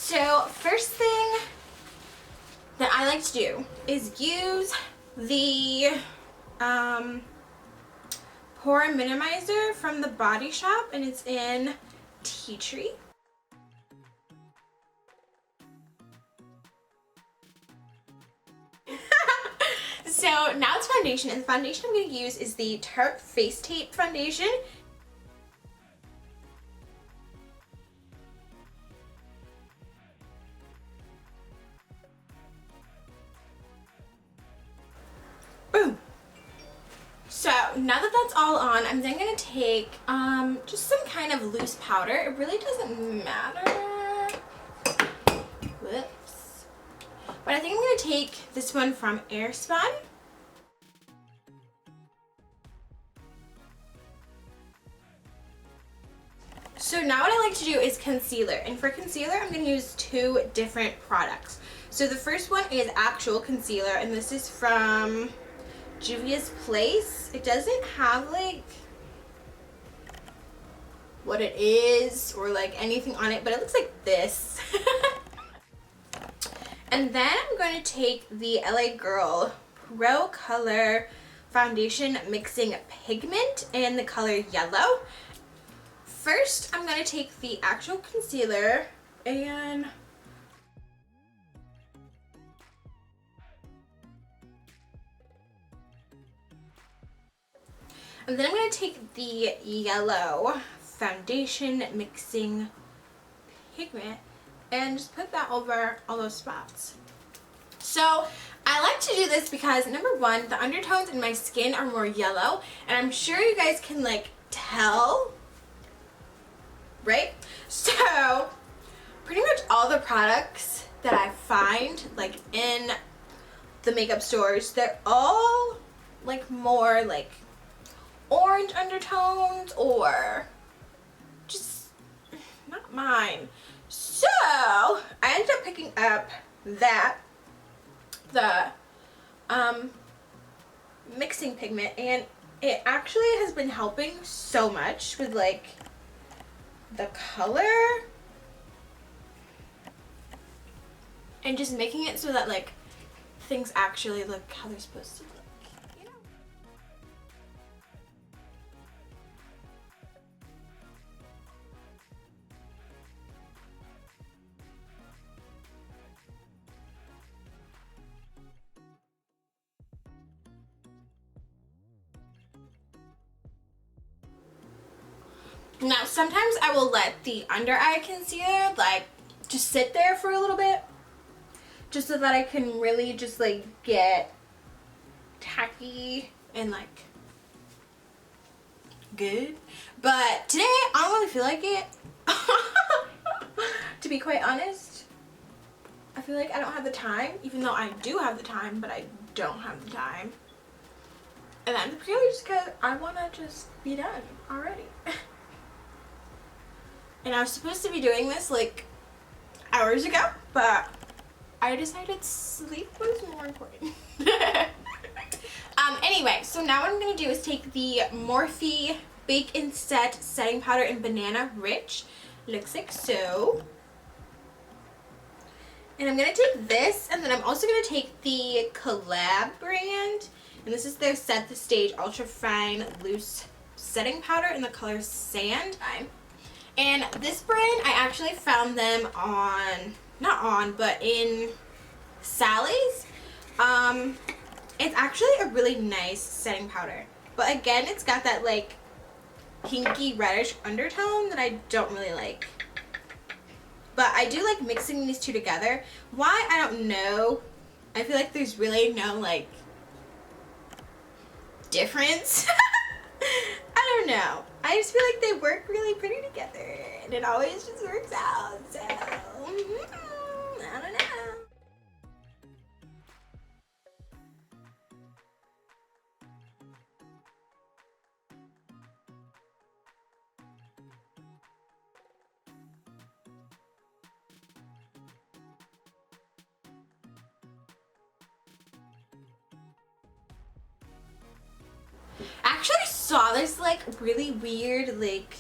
So first thing that I like to do is use the pore minimizer from the Body Shop, and it's in Tea Tree. So now it's foundation, and the foundation I'm going to use is the Tarte Face Tape foundation. Boom! So now that that's all on, I'm then going to take just some kind of loose powder. It really doesn't matter. Whoops. But I think I'm going to take this one from Airspun. So now what I like to do is concealer, and for concealer I'm going to use two different products. So the first one is actual concealer, and this is from Juvia's Place. It doesn't have like what it is or like anything on it, but it looks like this. And then I'm going to take the LA Girl Pro Color Foundation Mixing Pigment in the color Yellow. First, I'm going to take the actual concealer and then I'm going to take the yellow foundation mixing pigment and just put that over all those spots. So I like to do this because number one, the undertones in my skin are more yellow, and I'm sure you guys can like tell, right? So pretty much all the products that I find like in the makeup stores, they're all like more like orange undertones or just not mine. So I ended up picking up the mixing pigment, and it actually has been helping so much with like the color and just making it so that like things actually look how they're supposed to look. Now sometimes I will let the under eye concealer like just sit there for a little bit, just so that I can really just like get tacky and like good. But today I don't really feel like it. To be quite honest, I feel like I don't have the time, even though I do have the time, but I don't have the time. And that's purely just because I want to just be done already. And I was supposed to be doing this like hours ago, but I decided sleep was more important. Anyway, so now what I'm going to do is take the Morphe Bake and Set Setting Powder in Banana Rich. Looks like so. And I'm going to take this, and then I'm also going to take the Collab brand. And this is their Set the Stage Ultra Fine Loose Setting Powder in the color Sand. And this brand, I actually found them on, but in Sally's. It's actually a really nice setting powder. But again, it's got that like pinky reddish undertone that I don't really like. But I do like mixing these two together. Why? I don't know. I feel like there's really no like difference. I don't know. I just feel like they work really pretty together, and it always just works out. So I don't know. I actually saw this like really weird, like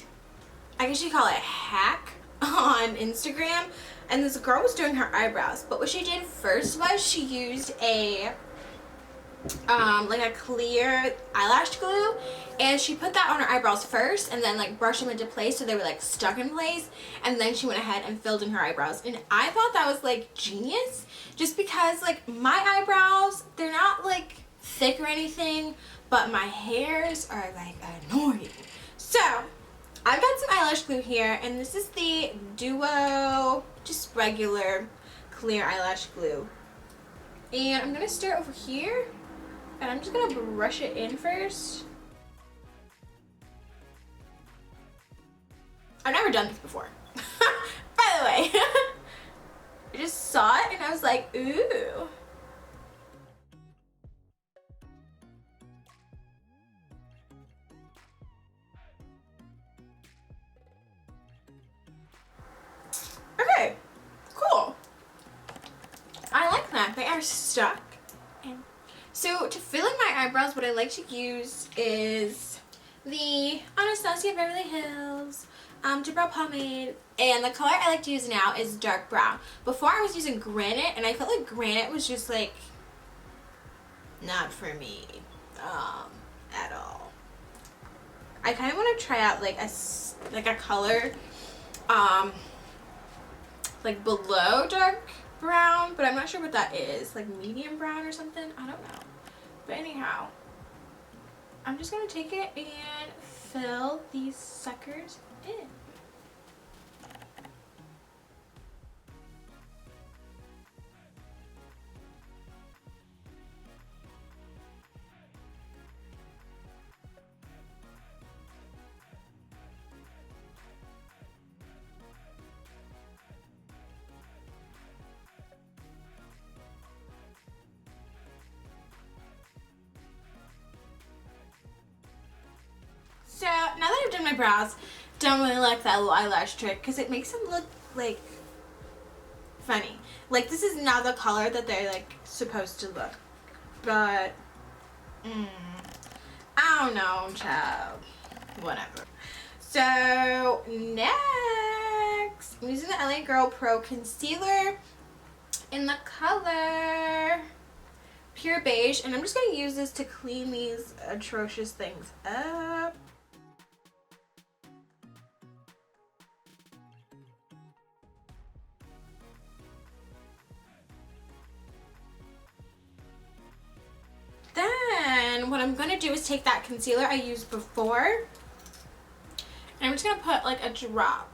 I guess you call it hack on Instagram. and this girl was doing her eyebrows, but what she did first was she used a like a clear eyelash glue, and she put that on her eyebrows first and then like brushed them into place so they were like stuck in place, and then she went ahead and filled in her eyebrows. And I thought that was like genius, just because like my eyebrows, they're not like thick or anything, but my hairs are like annoying. So I've got some eyelash glue here, and this is the Duo, just regular clear eyelash glue, and I'm gonna start over here. And I'm just gonna brush it in first. I've never done this before. By the way. I just saw it and I was like, ooh. Okay, cool. I like that. They are stuck. So to fill in my eyebrows, what I like to use is the Anastasia Beverly Hills brow pomade, and the color I like to use now is dark brown. Before I was using granite, and I felt like granite was just like not for me at all. I kind of want to try out like a color like below dark brown, but I'm not sure what that is, like medium brown or something, I don't know. But anyhow, I'm just gonna take it and fill these suckers in. So now that I've done my brows, don't really like that little eyelash trick because it makes them look like funny. Like this is not the color that they're like supposed to look, but I don't know, child. Whatever. So next, I'm using the LA Girl Pro Concealer in the color Pure Beige, and I'm just going to use this to clean these atrocious things up. Then what I'm going to do is take that concealer I used before, and I'm just going to put like a drop,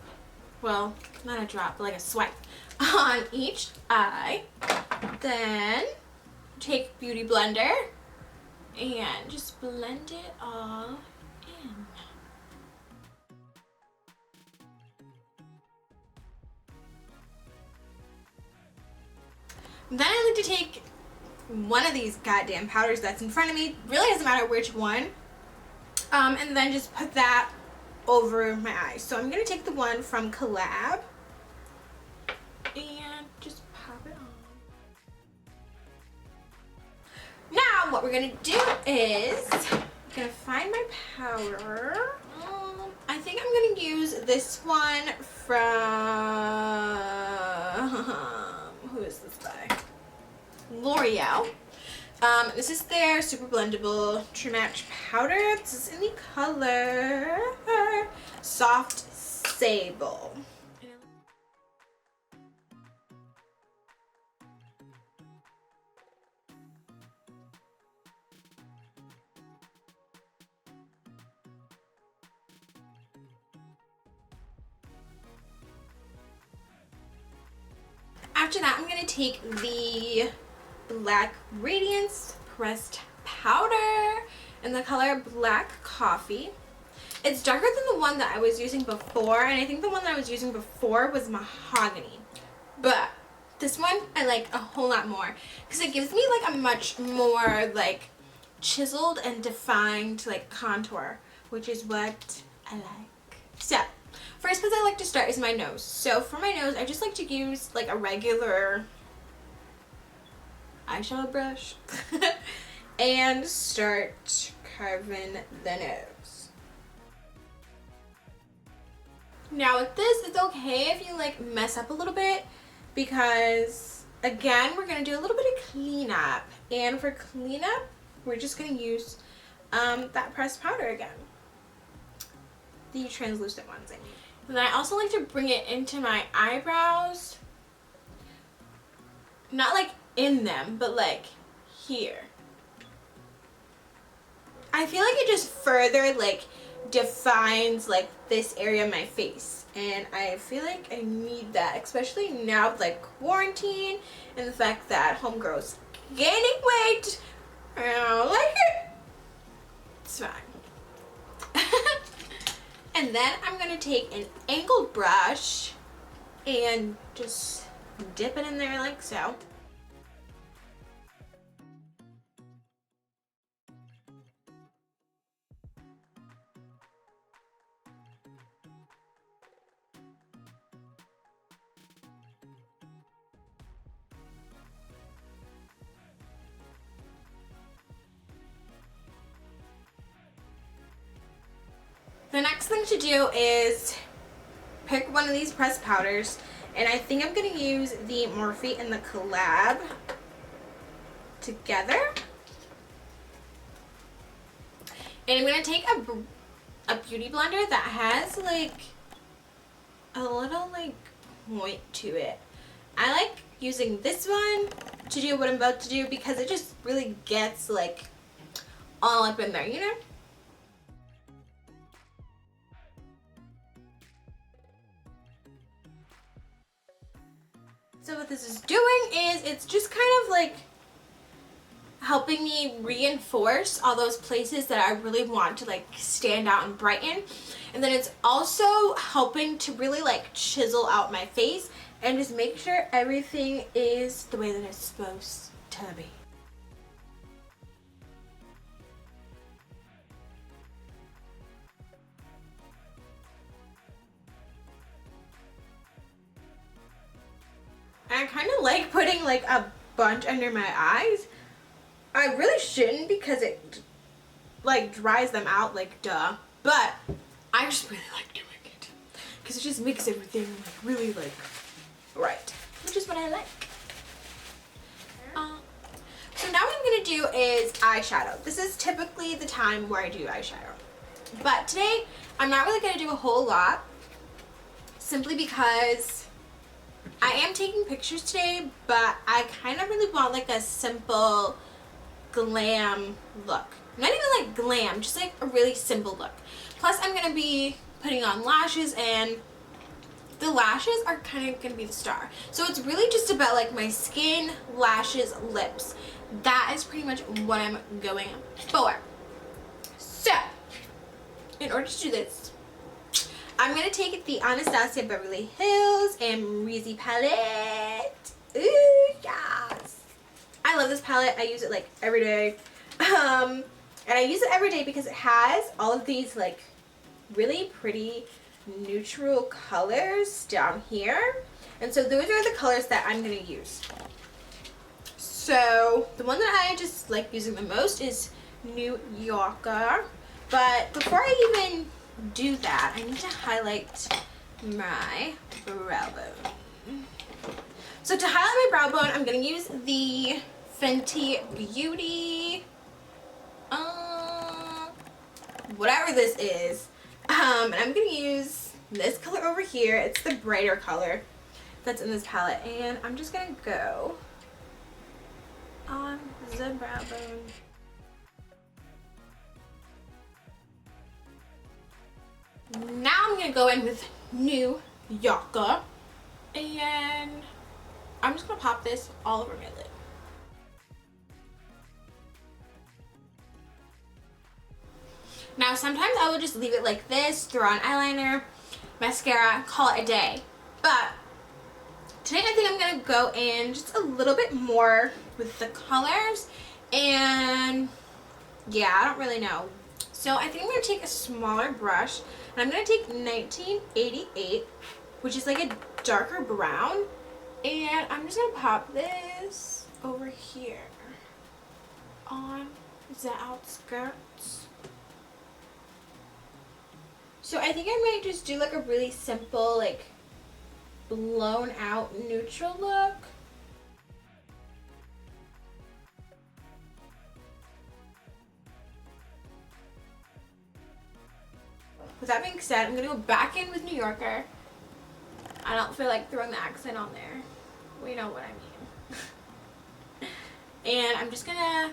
well, not a drop, but like a swipe on each eye. Then take Beauty Blender and just blend it all in. Then I like to take one of these goddamn powders that's in front of me, really doesn't matter which one, and then just put that over my eyes. So I'm going to take the one from Collab and just pop it on. Now what we're going to do is I'm going to find my powder. I think I'm going to use this one from, who is this by? L'Oreal. This is their super blendable True Match powder. This is in the color Soft Sable. After that, I'm going to take the Black Radiance pressed powder in the color Black Coffee. It's darker than the one that I was using before, and I think the one that I was using before was Mahogany. But this one I like a whole lot more because it gives me like a much more like chiseled and defined like contour, which is what I like. So first place I like to start is my nose. So for my nose, I just like to use like a regular eyeshadow brush and start carving the nose. Now with this, it's okay if you like mess up a little bit. because again, we're going to do a little bit of cleanup. And for cleanup, we're just going to use that pressed powder again. The translucent ones, I mean. And then I also like to bring it into my eyebrows. Not like in them, but like here. I feel like it just further like defines like this area of my face, and I feel like I need that, especially now with like quarantine and the fact that homegirl's gaining weight. I don't like it. It's fine. And then I'm gonna take an angled brush and just dip it in there like so. The next thing to do is pick one of these pressed powders, and I think I'm going to use the Morphe and the Collab together. And I'm going to take a beauty blender that has like a little like point to it. I like using this one to do what I'm about to do because it just really gets like all up in there, you know? So what this is doing is it's just kind of like helping me reinforce all those places that I really want to like stand out and brighten. And then it's also helping to really like chisel out my face and just make sure everything is the way that it's supposed to be. And I kind of like putting like a bunch under my eyes. I really shouldn't because it like dries them out, like duh. But I just really like doing it because it just makes everything like really like right, which is what I like. So now what I'm gonna do is eyeshadow. This is typically the time where I do eyeshadow, but today I'm not really gonna do a whole lot, simply because I am taking pictures today, but I kind of really want like a simple glam look. Not even like glam, just like a really simple look. Plus I'm going to be putting on lashes, and the lashes are kind of going to be the star. So it's really just about like my skin, lashes, lips. That is pretty much what I'm going for. So, in order to do this, I'm going to take the Anastasia Beverly Hills and Reezy palette. Ooh, yes. I love this palette. I use it like every day. And I use it every day because it has all of these like really pretty neutral colors down here. And so those are the colors that I'm going to use. So the one that I just like using the most is New Yorker. But before I even do that, I need to highlight my brow bone. So to highlight my brow bone, I'm going to use the Fenty Beauty, whatever this is. And I'm going to use this color over here. It's the brighter color that's in this palette. And I'm just going to go on the brow bone. Now I'm going to go in with New Yorker, and I'm just going to pop this all over my lid. Now sometimes I will just leave it like this, throw on eyeliner, mascara, call it a day. But today I think I'm going to go in just a little bit more with the colors, and yeah, I don't really know. So I think I'm going to take a smaller brush, and I'm going to take 1988, which is like a darker brown, and I'm just going to pop this over here on the outskirts. So I think I might just do like a really simple like blown out neutral look. With that being said, I'm gonna go back in with New Yorker. I don't feel like throwing the accent on there. We know what I mean. And I'm just gonna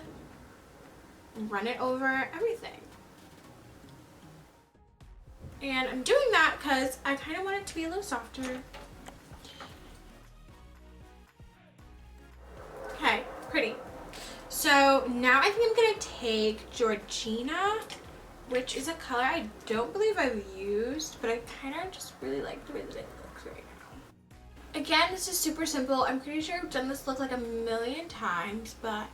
run it over everything. And I'm doing that because I kind of want it to be a little softer. Okay, pretty. So now I think I'm gonna take Georgina, which is a color I don't believe I've used, but I kind of just really like the way that it looks right now. Again, this is super simple. I'm pretty sure I've done this look like a million times, but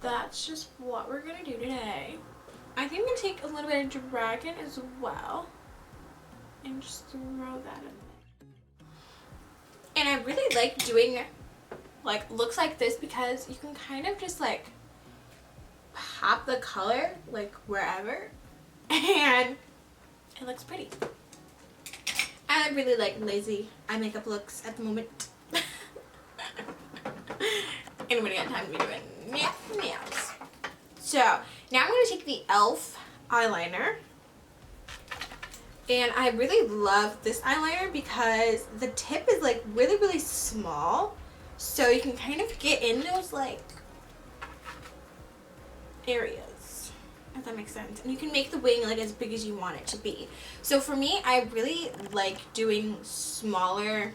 that's just what we're gonna do today. I think I'm gonna take a little bit of Dragon as well and just throw that in there. And I really like doing like looks like this because you can kind of just like pop the color like wherever and it looks pretty. I really like lazy eye makeup looks at the moment. Anybody got time to be doing nails? So now I'm going to take the e.l.f. eyeliner, and I really love this eyeliner because the tip is like really small, so you can kind of get in those like areas, if that makes sense, and you can make the wing like as big as you want it to be. So for me, I really like doing smaller,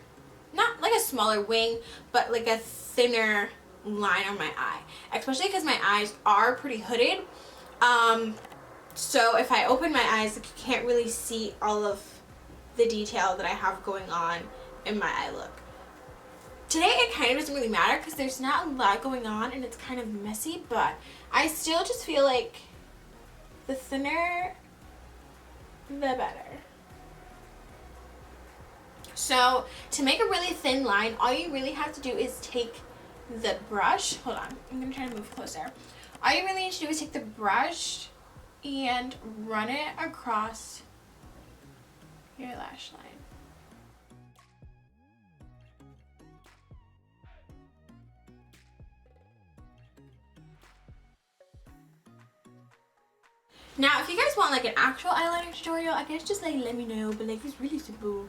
not like a smaller wing, but like a thinner line on my eye, especially because my eyes are pretty hooded. So if I open my eyes, like, you can't really see all of the detail that I have going on in my eye look. Today it kind of doesn't really matter because there's not a lot going on and it's kind of messy, but I still just feel like the thinner the better. So to make a really thin line, all you really have to do is take the brush. Hold on, I'm gonna try to move closer. All you really need to do is take the brush and run it across your lash line. Now, if you guys want like an actual eyeliner tutorial, I guess just like let me know, but like it's really simple.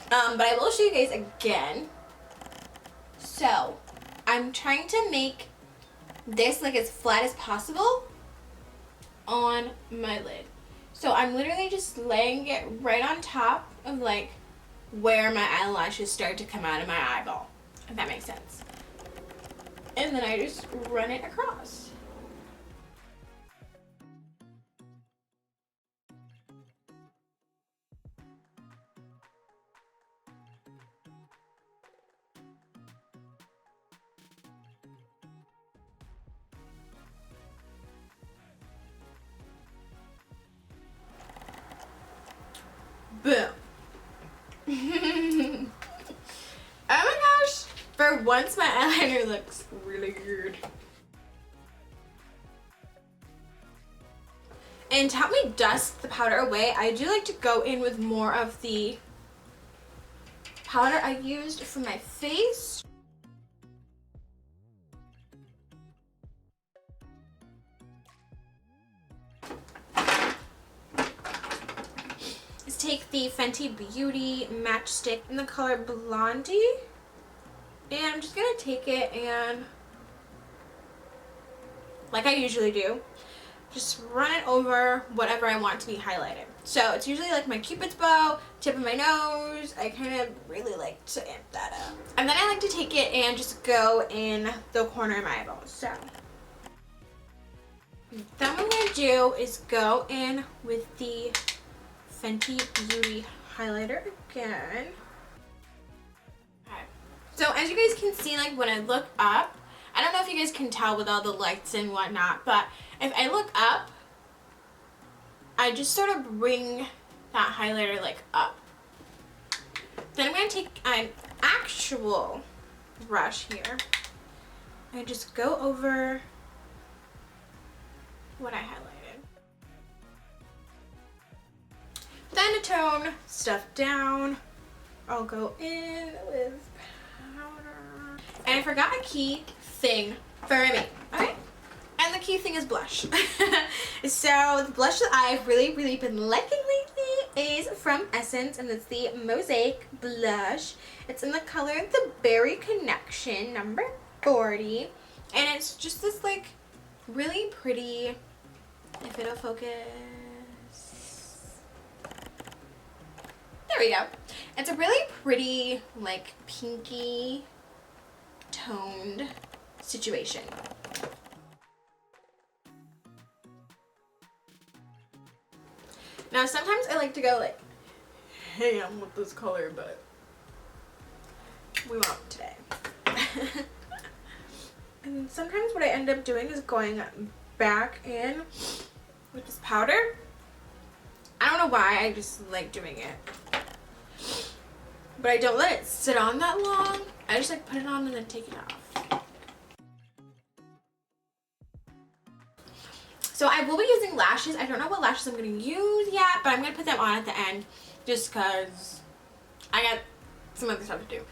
But I will show you guys again. So, I'm trying to make this like as flat as possible on my lid. So I'm literally just laying it right on top of like where my eyelashes start to come out of my eyeball, if that makes sense. And then I just run it across. Boom. Oh my gosh. For once my eyeliner looks really good. And to help me dust the powder away, I do like to go in with more of the powder I used for my face. Take the Fenty Beauty matchstick in the color Blondie, and I'm just gonna take it and, like I usually do, just run it over whatever I want to be highlighted. So it's usually like my Cupid's bow, tip of my nose. I kind of really like to amp that up. And then I like to take it and just go in the corner of my eyeball. So then what I'm gonna do is go in with the Fenty Beauty highlighter again. Okay. So as you guys can see, like when I look up, I don't know if you guys can tell with all the lights and whatnot, but if I look up, I just sort of bring that highlighter like up. Then I'm going to take an actual brush here and just go over what I highlighted. With then to tone stuff down, I'll go in with powder. And I forgot a key thing for me, okay? And the key thing is blush. So the blush that I've really been liking lately is from Essence, and it's the Mosaic blush. It's in the color The Berry Connection, number 40. And it's just this like really pretty, if it'll focus. There we go. It's a really pretty, like, pinky toned situation. Now sometimes I like to go like, hey, I'm with this color, but we won't today. And sometimes what I end up doing is going back in with this powder. I don't know why, I just like doing it. But I don't let it sit on that long. I just like put it on and then take it off. So I will be using lashes. I don't know what lashes I'm going to use yet, but I'm going to put them on at the end just because I got some other stuff to do.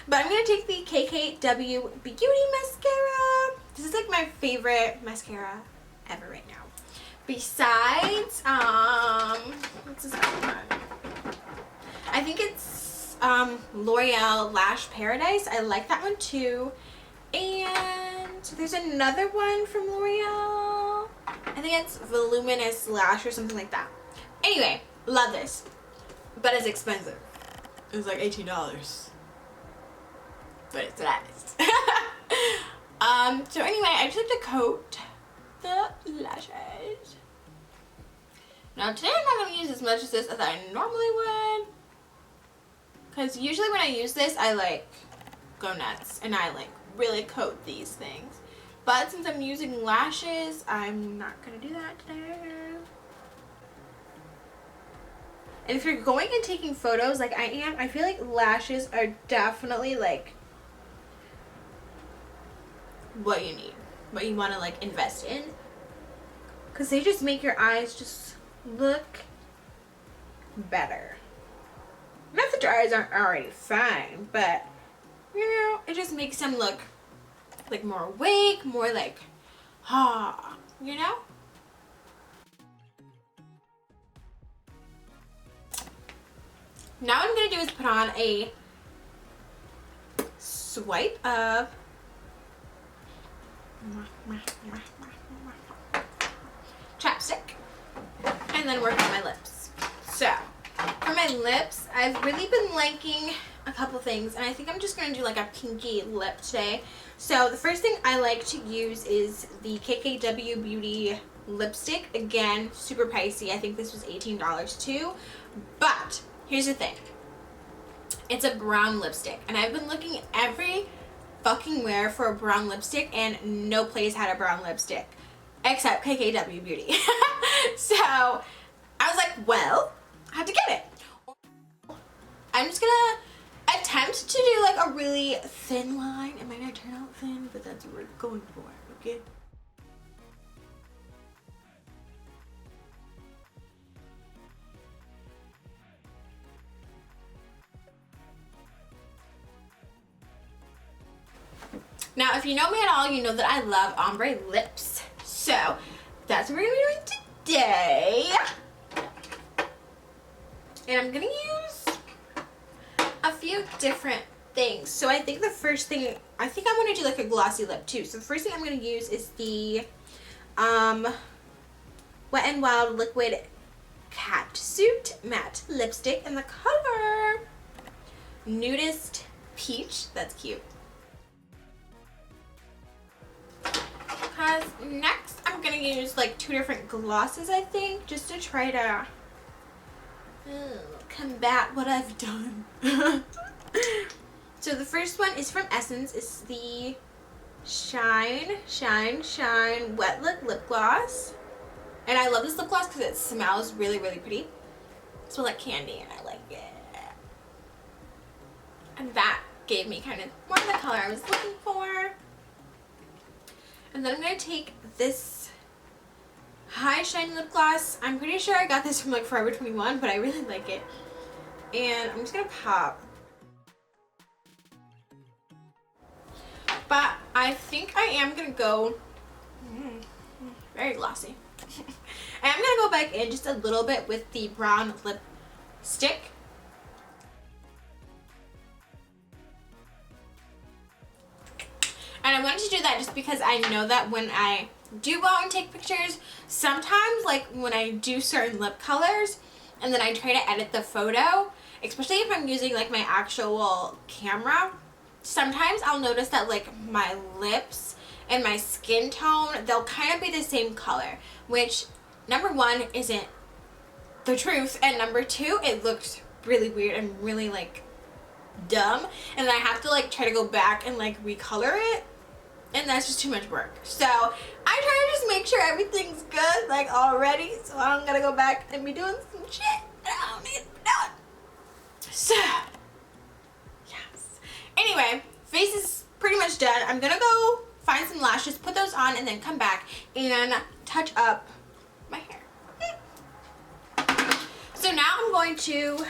But I'm going to take the KKW Beauty Mascara. This is like my favorite mascara ever right now. Besides, what's this other one? I think it's L'Oreal Lash Paradise. I like that one too. And there's another one from L'Oreal. I think it's Voluminous Lash or something like that. Anyway, love this. But it's expensive. It's like $18. But it's nice. So anyway, I just like to coat the lashes. Now today I'm not going to use as much of this as I normally would. Because usually when I use this, I like go nuts. And I like really coat these things. But since I'm using lashes, I'm not going to do that today. And if you're going and taking photos like I am, I feel like lashes are definitely like what you need. What you want to like invest in. Because they just make your eyes just look better. Not that your eyes aren't already fine, but you know, it just makes them look like more awake, more like, you know? Now what I'm going to do is put on a swipe of chapstick and then work on my lips. So, for my lips, I've really been liking a couple things, and I think I'm just going to do like a pinky lip today. So the first thing I like to use is the KKW Beauty lipstick. Again, super pricey. I think this was $18 too. But here's the thing. It's a brown lipstick, and I've been looking every fucking where for a brown lipstick, and no place had a brown lipstick except KKW Beauty. So I was like, well, I have to get it. I'm just gonna attempt to do like a really thin line. It might not turn out thin, but that's what we're going for, okay? Now, if you know me at all, you know that I love ombre lips. So that's what we're gonna be doing today. And I'm gonna use a few different things. So I think the first thing, I think I want to do like a glossy lip too. So the first thing I'm gonna use is the Wet n Wild Liquid Catsuit Matte Lipstick in the color Nudist Peach. That's cute. Because next I'm gonna use like two different glosses, I think, just to try to combat what I've done. So the first one is from Essence. It's the Shine Wet Lip Gloss. And I love this lip gloss because it smells really, really pretty. It smells like candy and I like it. And that gave me kind of more of the color I was looking for. And then I'm going to take this High Shine Lip Gloss. I'm pretty sure I got this from like Forever 21, but I really like it. And I'm just gonna pop. But I think I am gonna go, very glossy. And I'm gonna go back in just a little bit with the brown lipstick. And I wanted to do that just because I know that when I do go out and take pictures, sometimes like when I do certain lip colors and then I try to edit the photo, especially if I'm using like my actual camera, sometimes I'll notice that like my lips and my skin tone, they'll kind of be the same color, which number one isn't the truth, and number two, it looks really weird and really like dumb, and then I have to like try to go back and like recolor it, and that's just too much work. So I try to just make sure everything's good like already, so I don't gotta go back and be doing some shit that I don't need to be doing. So yes, anyway, face is pretty much done. I'm gonna go find some lashes, put those on, and then come back and touch up my hair. So now I'm going to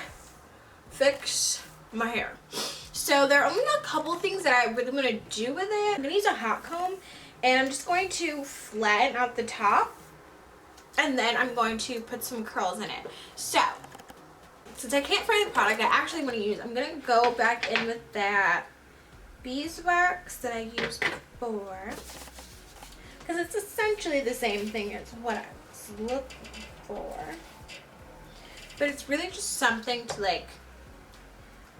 fix my hair. So there are only a couple things that I really want to do with it. I'm going to use a hot comb, and I'm just going to flatten out the top, and then I'm going to put some curls in it. So since I can't find the product I actually want to use, I'm going to go back in with that beeswax that I used before, because it's essentially the same thing as what I was looking for, but it's really just something to like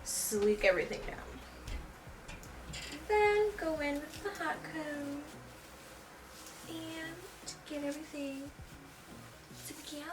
sleek everything down. Then go in with the hot comb and get everything together.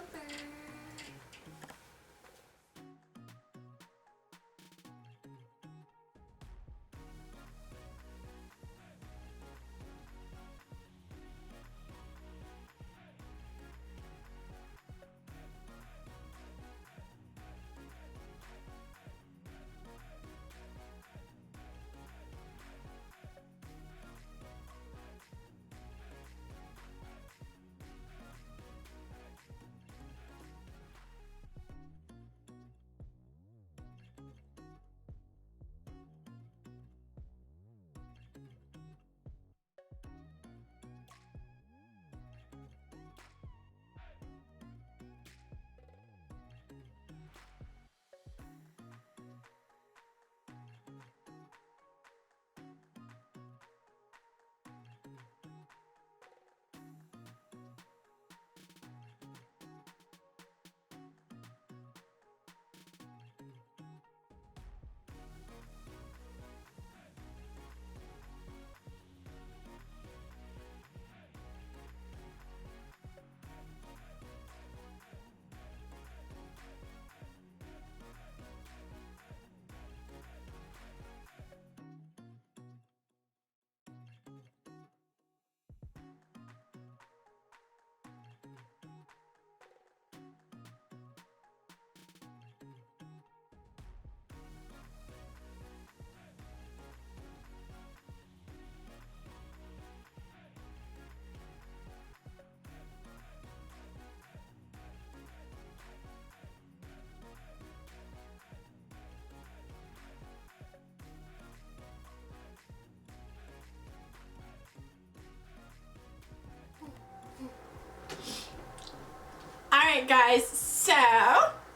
Alright guys, so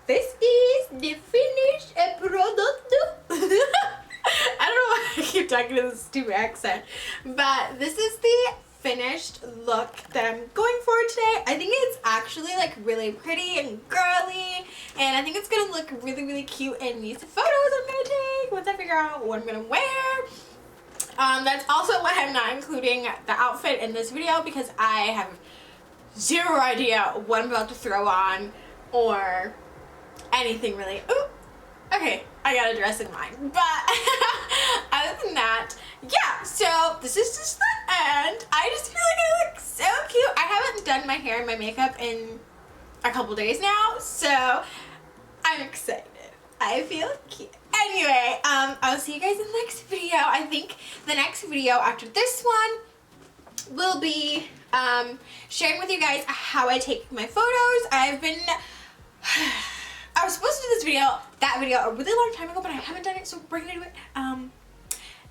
this is the finished product. I don't know why I keep talking to this stupid accent, but this is the finished look that I'm going for today. I think it's actually like really pretty and girly, and I think it's gonna look really, really cute in these photos I'm gonna take once I figure out what I'm gonna wear. That's also why I'm not including the outfit in this video, because I have zero idea what I'm about to throw on or anything really. Ooh, okay, I got a dress in mind, but other than that, yeah, so this is just the end. I just feel like I look so cute. I haven't done my hair and my makeup in a couple days now, so I'm excited. I feel cute. Anyway, I'll see you guys in the next video. I think the next video after this one will be sharing with you guys how I take my photos. I was supposed to do that video a really long time ago, but I haven't done it, so we're gonna do it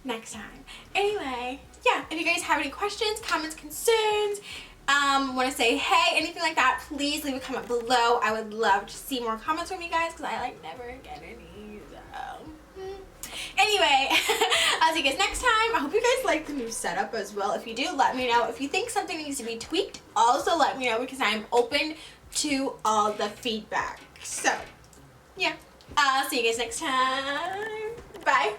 next time. Anyway, yeah, if you guys have any questions, comments, concerns, want to say hey, anything like that, please leave a comment below. I would love to see more comments from you guys because I never get any. So. Anyway, I'll see you guys next time. I hope you guys like the new setup as well. If you do, let me know. If you think something needs to be tweaked, also let me know because I'm open to all the feedback. So, yeah, I'll see you guys next time. Bye.